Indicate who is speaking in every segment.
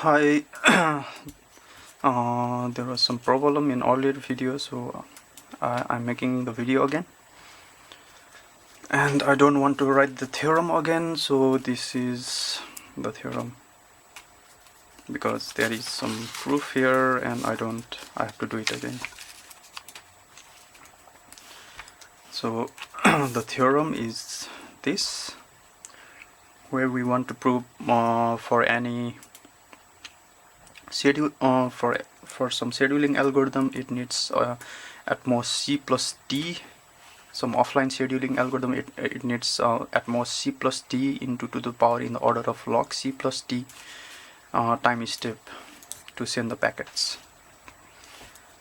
Speaker 1: Hi. There was some problem in earlier video, so I'm making the video again, and I don't want to write the theorem again, so this is the theorem because there is some proof here and I have to do it again. So the theorem is this, where we want to prove for any schedule for some scheduling algorithm it needs at most C plus D. Some offline scheduling algorithm it needs at most C plus D into to the power in the order of log C plus D time step to send the packets.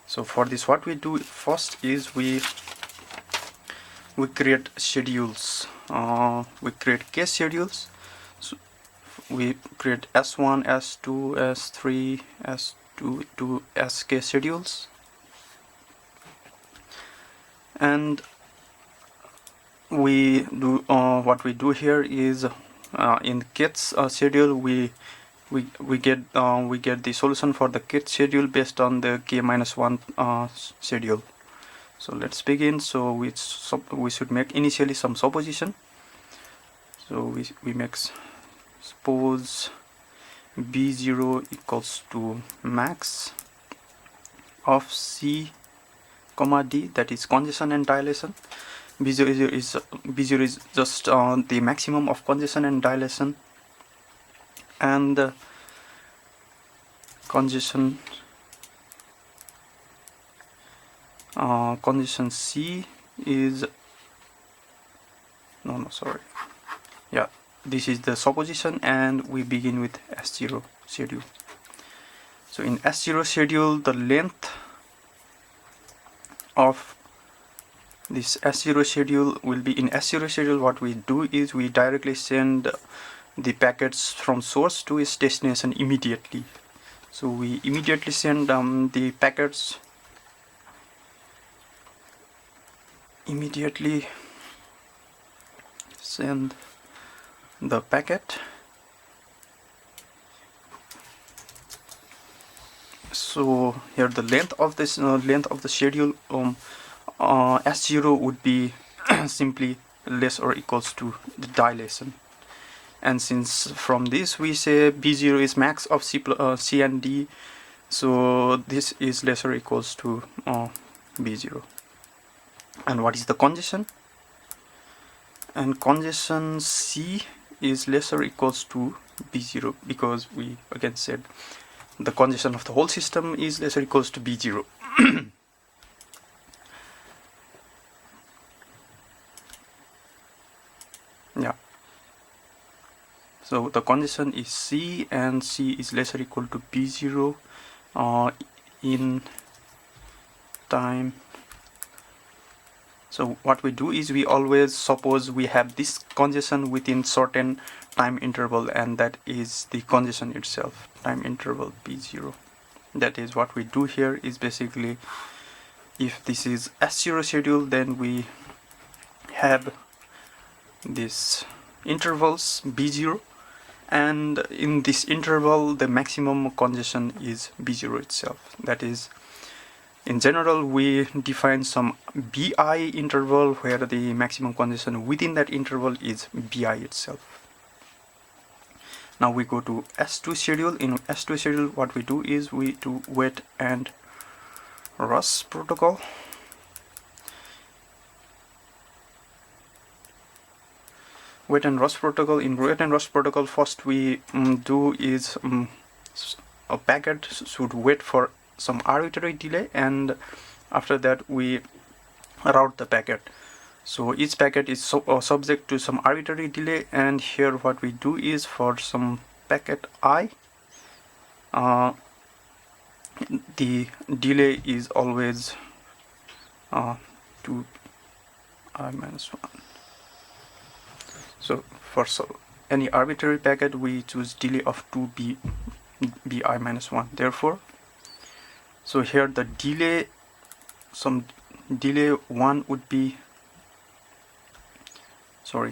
Speaker 1: So for this, what we do first is we create schedules. We create case schedules. So we create S1, S2, S3, S2 to SK schedules, and we do what we do here is in the kits schedule we get the solution for the kit schedule based on the k-1 schedule. So let's begin. So we should make initially some supposition. So we make suppose b0 equals to max of C comma D, that is congestion and dilation. B0 is just the maximum of congestion and dilation, and congestion C is this is the supposition, and we begin with S0 schedule. So in S0 schedule, the length of this S0 schedule will be, in S0 schedule what we do is we directly send the packets from source to its destination immediately. So we immediately send the packets So here the length of this length of the schedule S0 would be simply less or equals to the dilation. And since from this we say B0 is max of C and D, so this is less or equals to B0. And what is the congestion? And congestion C is less or equals to B0, because we again said the congestion of the whole system is less or equals to B0. Yeah. So the congestion is C, and C is less or equal to B0 in time. So what we do is we always suppose we have this congestion within certain time interval, and that is the congestion itself, time interval B0. That is what we do here. Is basically, if this is S0 schedule, then we have these intervals B0, and in this interval the maximum congestion is B0 itself. That is, in general we define some BI interval where the maximum congestion within that interval is BI itself. Now we go to S2 schedule. In S2 schedule what we do is we do wait and RUS protocol. Wait and RUS protocol. In wait and RUS protocol, first we do is a packet should wait for some arbitrary delay, and after that we route the packet. So each packet is subject to some arbitrary delay, and here what we do is for some packet I, the delay is always 2 I minus 1. So for any arbitrary packet we choose delay of 2 bi minus 1. Therefore, so here the delay, some delay 1 would be, so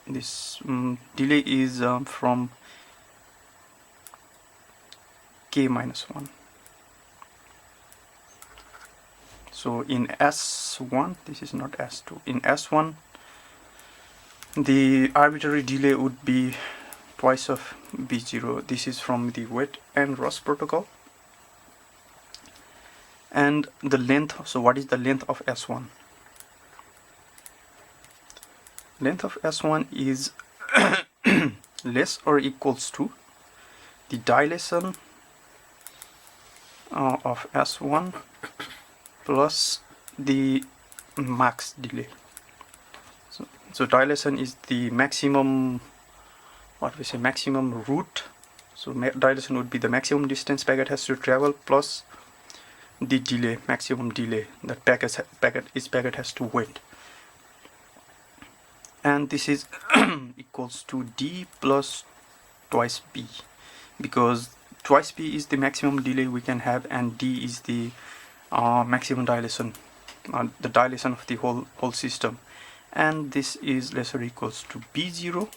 Speaker 1: this delay is from k minus 1. So in S1, this is not S2, in S1 the arbitrary delay would be twice of B0. This is from the wait and rest protocol. And the length, so what is the length of S1? Length of S1 is less or equals to the dilation of S1 plus the max delay. So dilation is the maximum, what we say, maximum route. So dilation would be the maximum distance packet has to travel plus the delay, maximum delay that each packet has to wait. And this is equals to d plus twice b, because twice b is the maximum delay we can have and d is the maximum dilation, the dilation of the whole system. And this is less or equals to b0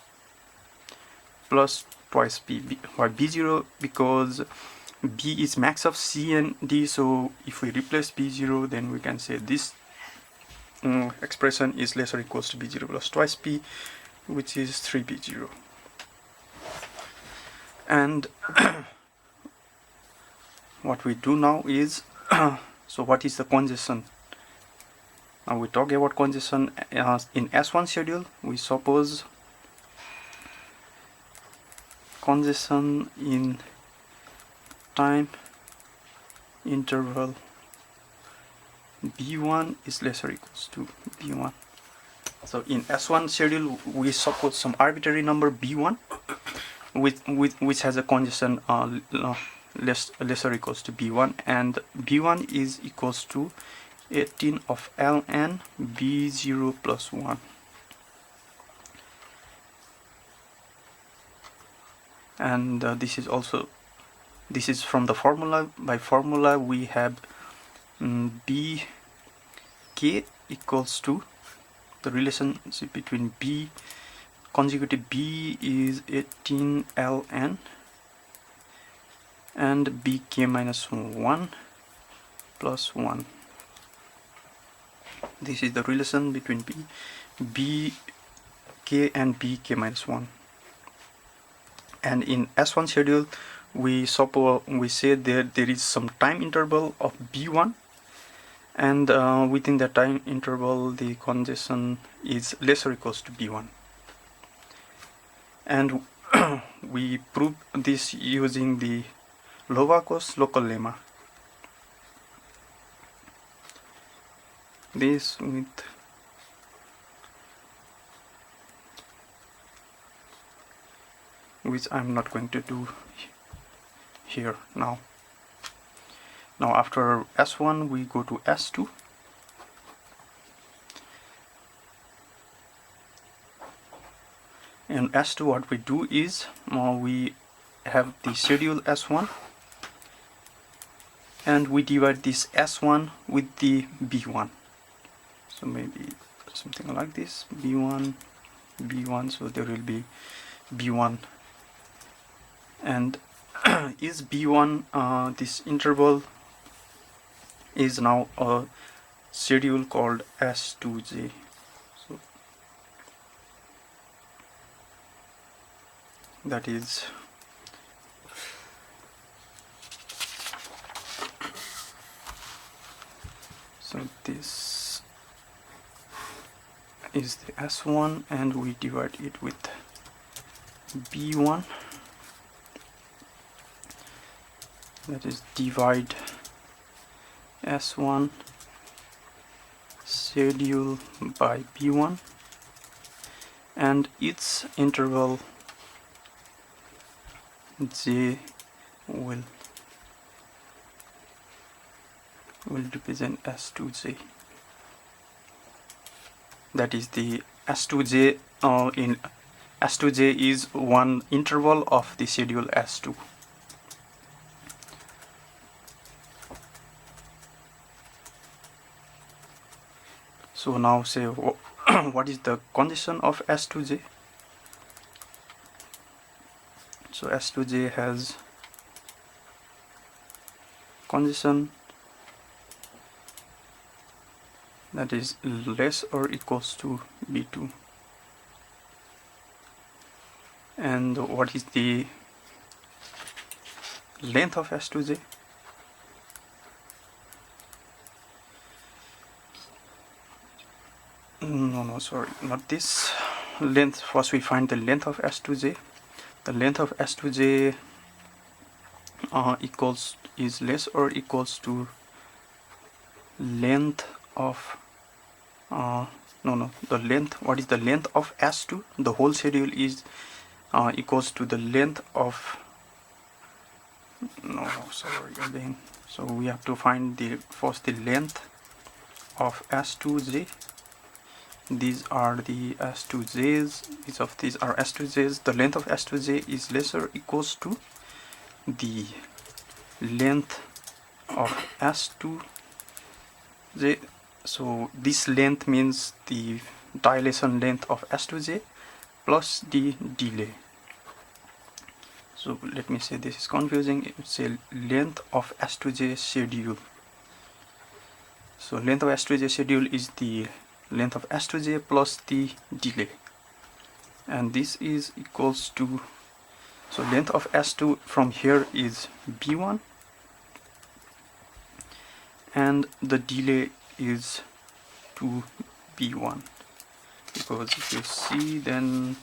Speaker 1: plus twice b. Why b0? Because b is max of c and d, so if we replace b0, then we can say this expression is less or equals to b0 plus twice b, which is 3b0. And what we do now is so what is the congestion? Now we talk about congestion in S1 schedule. We suppose congestion in time interval B1 is less or equals to B1. So in S1 schedule we suppose some arbitrary number B1 which has a congestion less or equals to B1, and B1 is equals to 18 of ln B0 plus 1. And this is from the formula. By formula we have bk equals to the relationship between b consecutive b is 18 ln and bk minus 1 plus 1. This is the relation between bk and bk minus 1. And in S1 schedule we say that there is some time interval of b1, and within that time interval the congestion is less or equals to b1. And we prove this using the Lovaco's local lemma. This with which I'm not going to do here now. Now after S1 we go to S2. In S2 what we do is we have the schedule S1 and we divide this S1 with the B1. So maybe something like this, B1, B1, so there will be B1. And is B1, this interval is now a schedule called S2J. So that is this is the S1 and we divide it with B1. That is divide S1 schedule by B1, and its interval J will represent S2J. That is the S2J. In S2J is one interval of the schedule S2. So now say what is the condition of S2J? So S2J has condition that is less or equals to B2. And what is the length of S2J? No, sorry, not this. Length, first we find the length of S2J. The length of S2J is less or equals to length of the length. What is the length of S2? The whole schedule is equals to the length of again. So we have to find first the length of S2J. These are the S2Js. Each of these are S2Js. The length of S2J is less or equals to the length of S2J. So this length means the dilation length of S2J plus the delay. So let me say this is confusing. It's a length of S2J schedule. So length of S2J schedule is the length of S2J plus the delay, and this is equals to, so length of S2 from here is B1 and the delay is 2B1, because if you see, then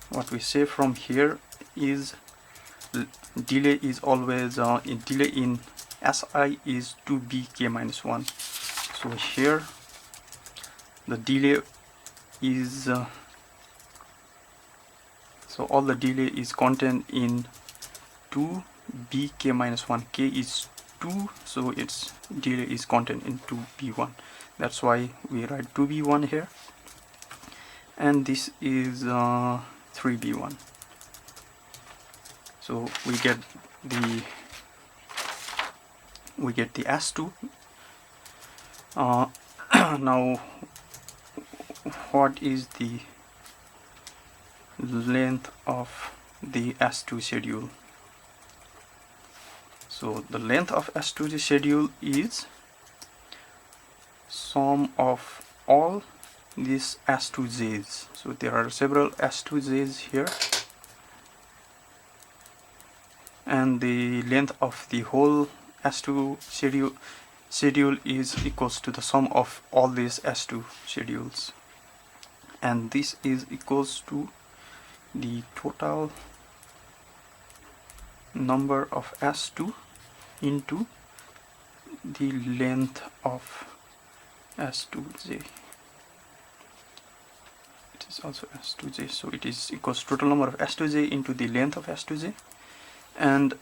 Speaker 1: what we say from here is delay is always delay in SI is 2BK minus 1. So here the delay is so all the delay is contained in 2BK minus 1. K is 2, so its delay is contained in 2B1. That's why we write 2B1 here, and this is 3B1. So we get the S2. Now what is the length of the S2 schedule? So the length of S2 schedule is sum of all these S2Js. So there are several S2Js here, and the length of the whole S2 schedule is equals to the sum of all these S2 schedules, and this is equals to the total number of S2 into the length of S2J. It is also S2J, so it is equals to total number of S2J into the length of S2J, and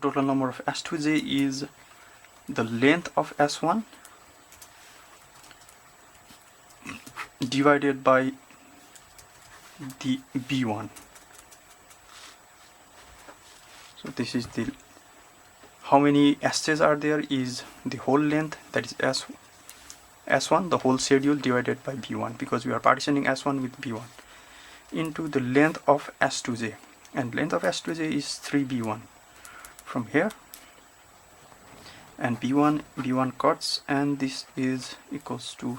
Speaker 1: total number of S2J is the length of S1 divided by the B1. So this is the, how many SJs are there is the whole length, that is S1, the whole schedule, divided by B1, because we are partitioning S1 with B1, into the length of S2J, and length of S2J is 3B1 from here, and B1 cuts, and this is equals to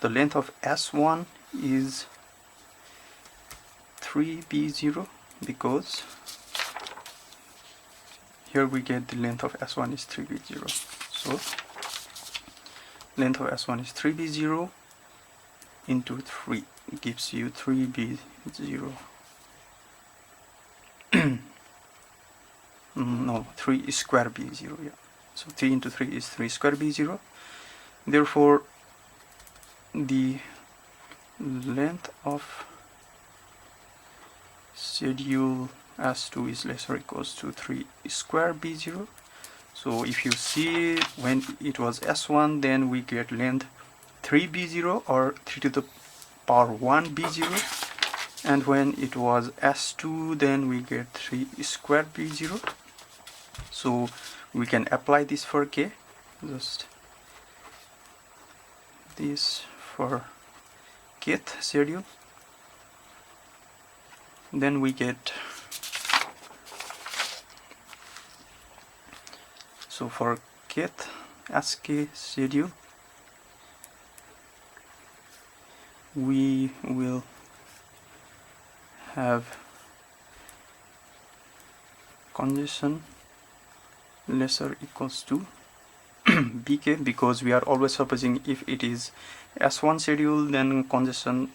Speaker 1: the length of S1 is 3B0, because here we get the length of S1 is 3B0. So length of S1 is 3B0 into 3 gives you 3B0. No, 3 square B0, yeah. So 3 into 3 is 3 square B0. Therefore, the length of schedule S2 is less or equals to 3 square B0. So if you see, when it was S1, then we get length 3B0 or 3 to the power 1 B0, and when it was S2, then we get 3 square B0. So we can apply this for K, just this for kth schedule, then we get So for kth ASCII schedule, we will have congestion lesser equals to bk, because we are always supposing if it is S1 schedule, then congestion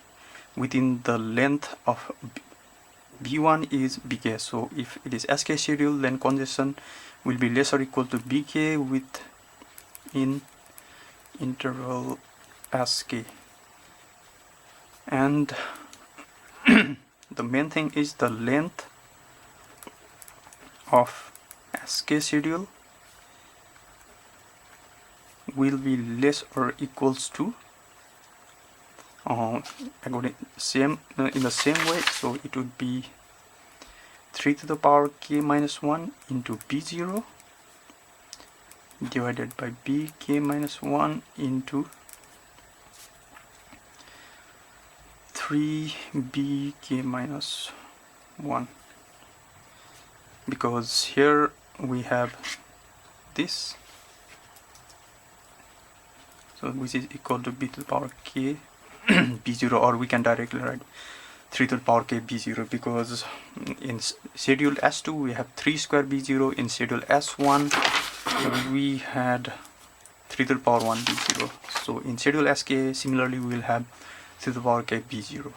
Speaker 1: within the length of B1 is bk. So if it is SK schedule, then congestion will be lesser equal to bk within interval SK. And the main thing is the length of SK schedule will be less or equals to in the same way, so it would be 3 to the power k minus 1 into b0 divided by bk minus 1 into 3bk minus 1, because here we have this, so which is equal to b to the power k b0, or we can directly write 3 to the power k b0, because in schedule S2 we have 3 square b0, in schedule S1 we had 3 to the power 1 b0. So in schedule SK similarly we will have 3 to the power k b0.